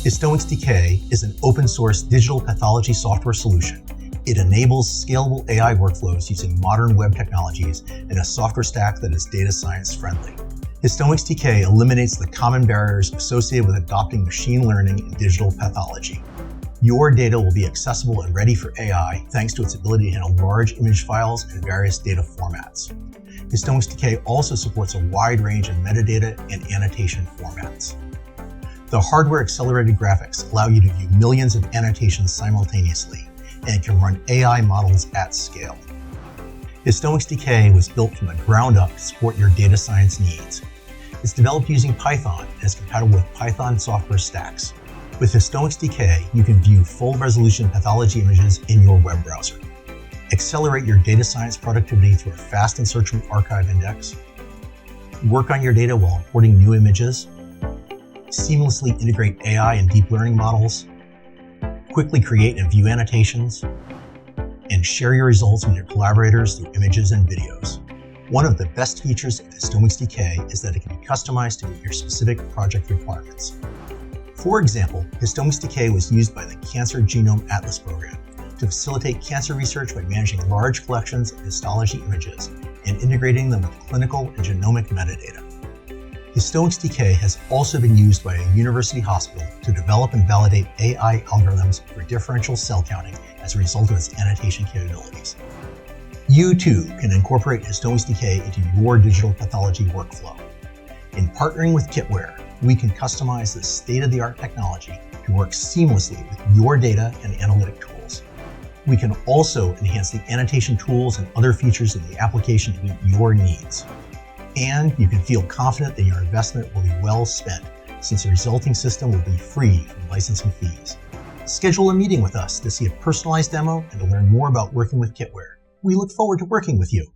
HistomicsTK is an open-source digital pathology software solution. It enables scalable AI workflows using modern web technologies and a software stack that is data science friendly. HistomicsTK eliminates the common barriers associated with adopting machine learning in digital pathology. Your data will be accessible and ready for AI thanks to its ability to handle large image files and various data formats. HistomicsTK also supports a wide range of metadata and annotation formats. The hardware-accelerated graphics allow you to view millions of annotations simultaneously, and it can run AI models at scale. HistomicsTK was built from the ground up to support your data science needs. It's developed using Python and is compatible with Python software stacks. With HistomicsTK, you can view full-resolution pathology images in your web browser. Accelerate your data science productivity through a fast and searchable archive index. Work on your data while importing new images. Seamlessly integrate AI and deep learning models. Quickly create and view annotations. And share your results with your collaborators through images and videos. One of the best features of HistomicsTK is that it can be customized to meet your specific project requirements. For example, HistomicsTK was used by the Cancer Genome Atlas program to facilitate cancer research by managing large collections of histology images and integrating them with clinical and genomic metadata. HistomicsTK has also been used by a university hospital to develop and validate AI algorithms for differential cell counting as a result of its annotation capabilities. You too can incorporate HistomicsTK into your digital pathology workflow. In partnering with Kitware, we can customize this state-of-the-art technology to work seamlessly with your data and analytic tools. We can also enhance the annotation tools and other features of the application to meet your needs. And you can feel confident that your investment will be well spent, since the resulting system will be free from licensing fees. Schedule a meeting with us to see a personalized demo and to learn more about working with Kitware. We look forward to working with you.